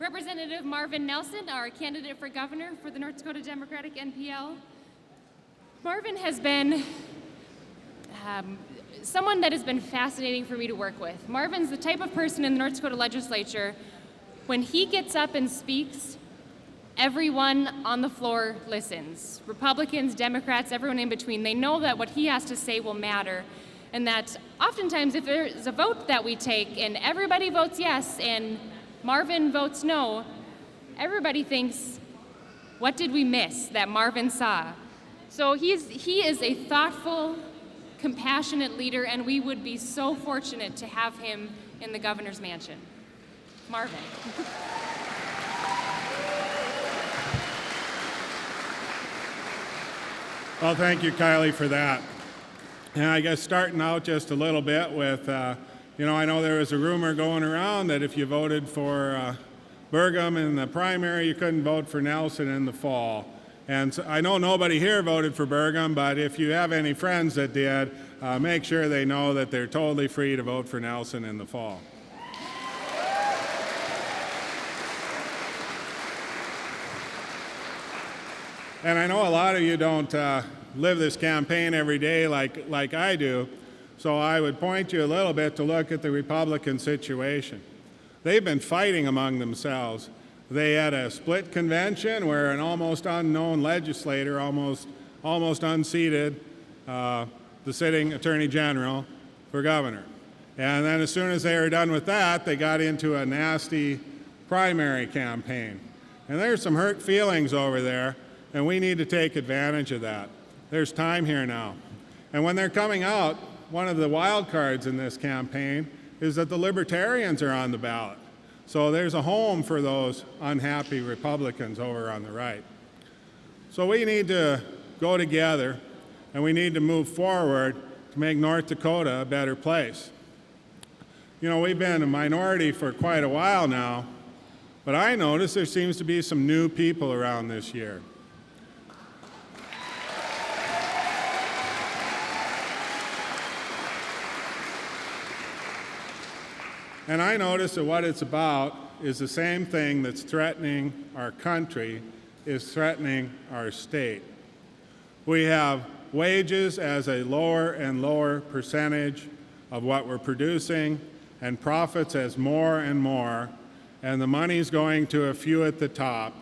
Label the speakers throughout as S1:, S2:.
S1: Representative Marvin Nelson, our candidate for governor for the North Dakota Democratic NPL. Marvin has been someone that has been fascinating for me to work with. Marvin's the type of person in the North Dakota legislature, when he gets up and speaks, everyone on the floor listens. Republicans, Democrats, everyone in between. They know that what he has to say will matter, and that oftentimes if there's a vote that we take and everybody votes yes and Marvin votes no, everybody thinks, what did we miss that Marvin saw? So he is a thoughtful, compassionate leader, and we would be so fortunate to have him in the governor's mansion. Marvin.
S2: Well, thank you, Kylie, for that. And I guess starting out just a little bit with, I know there was a rumor going around that if you voted for Burgum in the primary, you couldn't vote for Nelson in the fall. And so I know nobody here voted for Burgum, but if you have any friends that did, make sure they know that they're totally free to vote for Nelson in the fall. And I know a lot of you don't live this campaign every day like I do, so I would point you a little bit to look at the Republican situation. They've been fighting among themselves. They had a split convention where an almost unknown legislator almost unseated the sitting Attorney General for governor. And then as soon as they were done with that, they got into a nasty primary campaign. And there's some hurt feelings over there, and we need to take advantage of that. There's time here now. And when they're coming out, one of the wild cards in this campaign is that the Libertarians are on the ballot. So there's a home for those unhappy Republicans over on the right. So we need to go together, and we need to move forward to make North Dakota a better place. We've been a minority for quite a while now, but I notice there seems to be some new people around this year. And I notice that what it's about is the same thing that's threatening our country, is threatening our state. We have wages as a lower and lower percentage of what we're producing, and profits as more and more, and the money's going to a few at the top,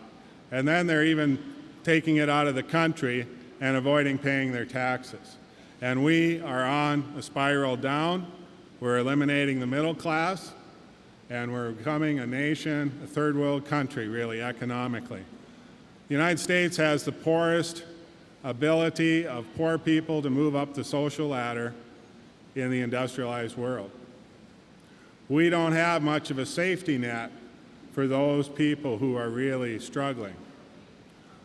S2: and then they're even taking it out of the country and avoiding paying their taxes. And we are on a spiral down. We're eliminating the middle class, and we're becoming a nation, a third world country, really, economically. The United States has the poorest ability of poor people to move up the social ladder in the industrialized world. We don't have much of a safety net for those people who are really struggling.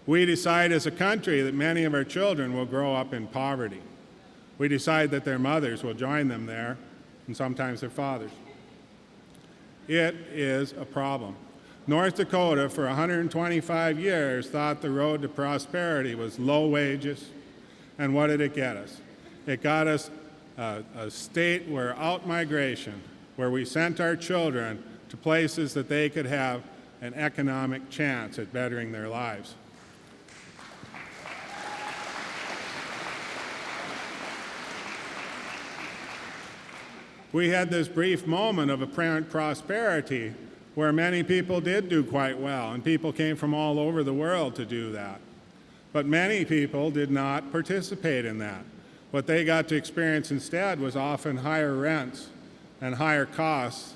S2: We decide as a country that many of our children will grow up in poverty. We decide that their mothers will join them there, and sometimes their fathers. It is a problem. North Dakota, for 125 years, thought the road to prosperity was low wages, and what did it get us? It got us a state where out-migration, where we sent our children to places that they could have an economic chance at bettering their lives. We had this brief moment of apparent prosperity where many people did do quite well, and people came from all over the world to do that. But many people did not participate in that. What they got to experience instead was often higher rents and higher costs,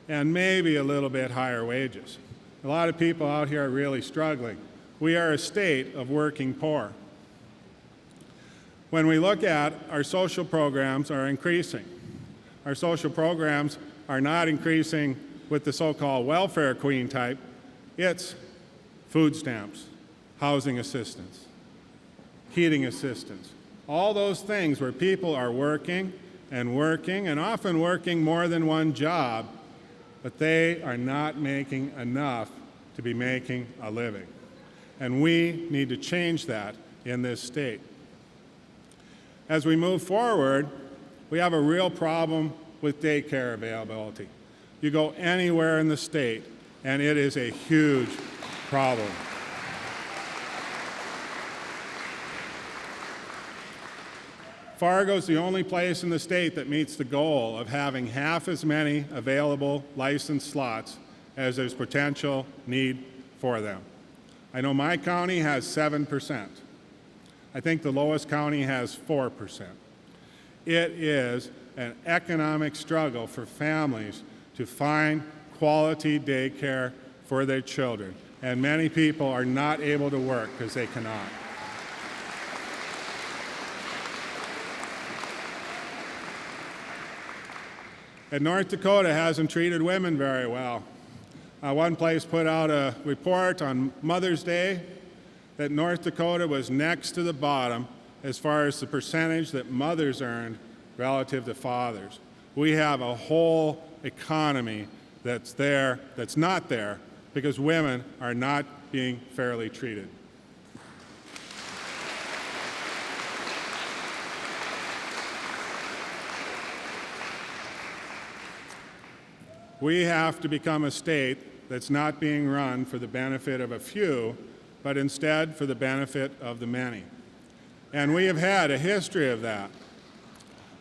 S2: and maybe a little bit higher wages. A lot of people out here are really struggling. We are a state of working poor. When we look at our social programs are increasing. Our social programs are not increasing with the so-called welfare queen type. It's food stamps, housing assistance, heating assistance, all those things where people are working and often working more than one job, but they are not making enough to be making a living. And we need to change that in this state. As we move forward, we have a real problem with daycare availability. You go anywhere in the state, and it is a huge problem. Fargo's the only place in the state that meets the goal of having half as many available licensed slots as there's potential need for them. I know my county has 7%. I think the lowest county has 4%. It is an economic struggle for families to find quality daycare for their children, and many people are not able to work because they cannot. And North Dakota hasn't treated women very well. One place put out a report on Mother's Day that North Dakota was next to the bottom as far as the percentage that mothers earned relative to fathers. We have a whole economy that's not there because women are not being fairly treated. We have to become a state that's not being run for the benefit of a few, but instead for the benefit of the many. And we have had a history of that.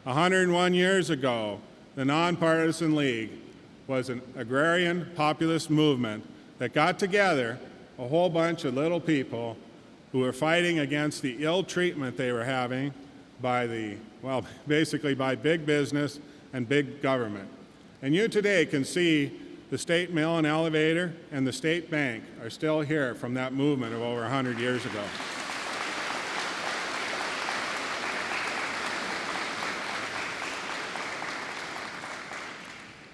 S2: 101 years ago, the Nonpartisan League was an agrarian populist movement that got together a whole bunch of little people who were fighting against the ill treatment they were having by basically by big business and big government. And you today can see the state mill and elevator and the state bank are still here from that movement of over 100 years ago.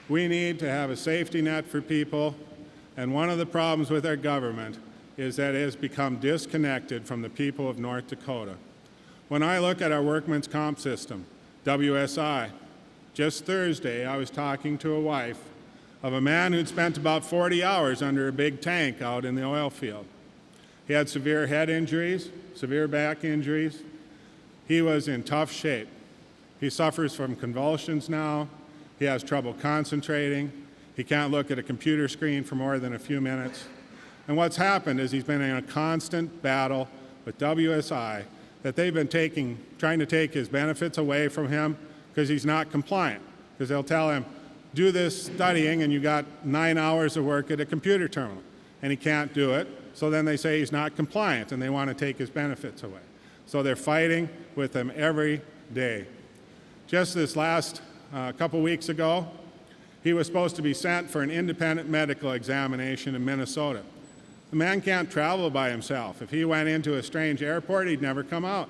S2: We need to have a safety net for people, and one of the problems with our government is that it has become disconnected from the people of North Dakota. When I look at our workman's comp system, WSI, just Thursday I was talking to a wife of a man who'd spent about 40 hours under a big tank out in the oil field. He had severe head injuries, severe back injuries. He was in tough shape. He suffers from convulsions now. He has trouble concentrating. He can't look at a computer screen for more than a few minutes. And what's happened is he's been in a constant battle with WSI that they've been trying to take his benefits away from him because he's not compliant. Because they'll tell him, do this studying and you got 9 hours of work at a computer terminal. And he can't do it. So then they say he's not compliant and they want to take his benefits away. So they're fighting with him every day. Just this last couple weeks ago, he was supposed to be sent for an independent medical examination in Minnesota. The man can't travel by himself. If he went into a strange airport, he'd never come out.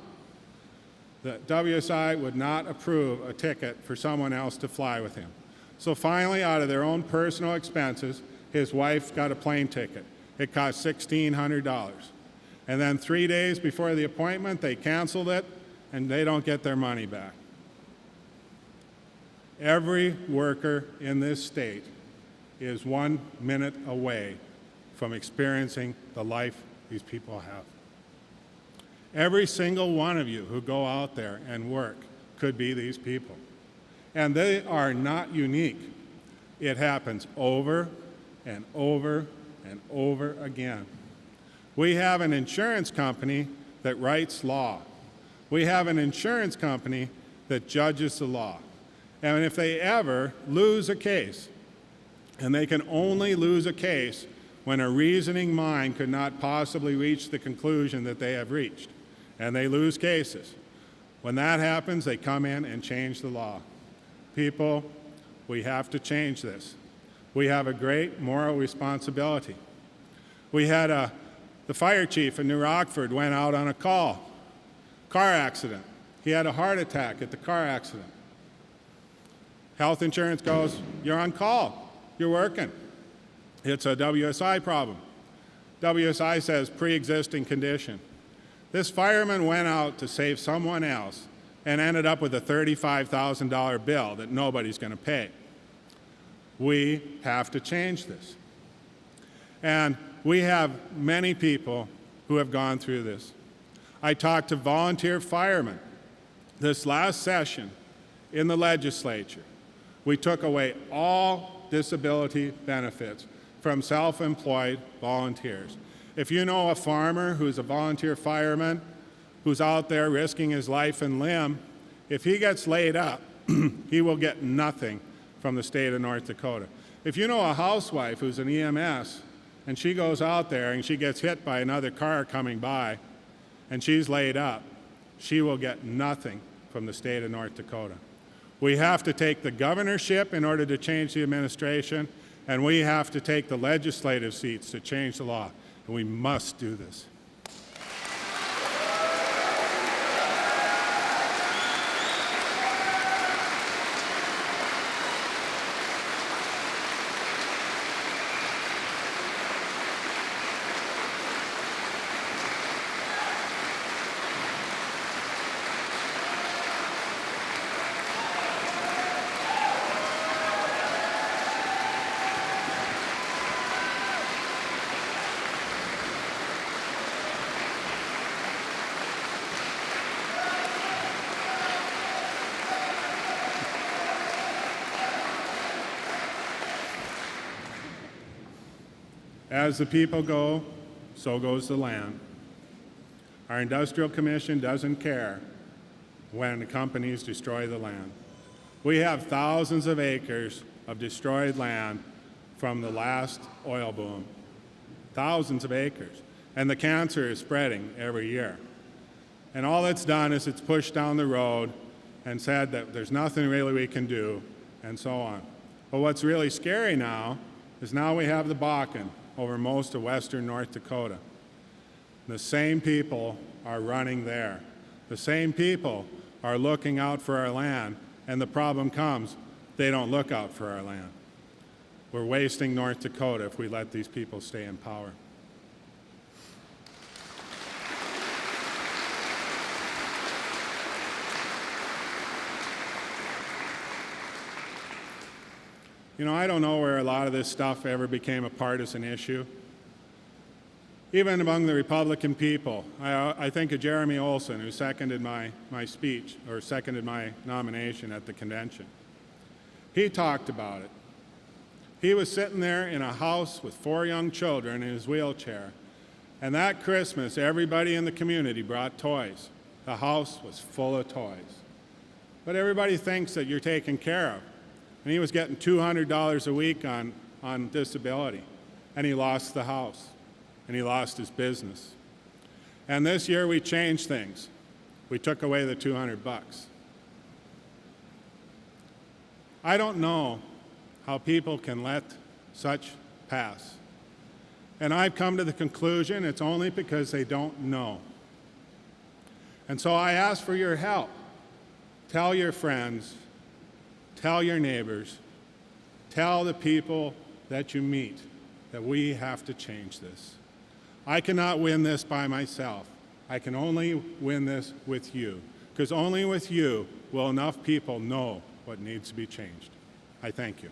S2: The WSI would not approve a ticket for someone else to fly with him. So finally, out of their own personal expenses, his wife got a plane ticket. It cost $1,600. And then 3 days before the appointment, they canceled it, and they don't get their money back. Every worker in this state is 1 minute away from experiencing the life these people have. Every single one of you who go out there and work could be these people. And they are not unique. It happens over and over and over again. We have an insurance company that writes law. We have an insurance company that judges the law. And if they ever lose a case, and they can only lose a case when a reasoning mind could not possibly reach the conclusion that they have reached, and they lose cases. When that happens, they come in and change the law. People, we have to change this. We have a great moral responsibility. We had the fire chief in New Rockford went out on a car accident. He had a heart attack at the car accident. Health insurance goes, you're on call, you're working. It's a WSI problem. WSI says pre-existing condition. This fireman went out to save someone else and ended up with a $35,000 bill that nobody's going to pay. We have to change this. And we have many people who have gone through this. I talked to volunteer firemen this last session in the legislature. We took away all disability benefits from self-employed volunteers. If you know a farmer who's a volunteer fireman, who's out there risking his life and limb, if he gets laid up, he will get nothing from the state of North Dakota. If you know a housewife who's an EMS, and she goes out there and she gets hit by another car coming by, and she's laid up, she will get nothing from the state of North Dakota. We have to take the governorship in order to change the administration, and we have to take the legislative seats to change the law. And we must do this. As the people go, so goes the land. Our Industrial Commission doesn't care when the companies destroy the land. We have thousands of acres of destroyed land from the last oil boom. Thousands of acres. And the cancer is spreading every year. And all it's done is it's pushed down the road and said that there's nothing really we can do, and so on. But what's really scary now is now we have the Bakken over most of western North Dakota. The same people are running there. The same people are looking out for our land, and the problem comes, they don't look out for our land. We're wasting North Dakota if we let these people stay in power. You know, I don't know where a lot of this stuff ever became a partisan issue. Even among the Republican people, I think of Jeremy Olson, who seconded my speech, or seconded my nomination at the convention. He talked about it. He was sitting there in a house with 4 young children in his wheelchair, and that Christmas, everybody in the community brought toys. The house was full of toys. But everybody thinks that you're taken care of. And he was getting $200 a week on disability, and he lost the house, and he lost his business. And this year we changed things. We took away the $200. I don't know how people can let such pass. And I've come to the conclusion it's only because they don't know. And so I ask for your help. Tell your friends, tell your neighbors, tell the people that you meet that we have to change this. I cannot win this by myself. I can only win this with you, because only with you will enough people know what needs to be changed. I thank you.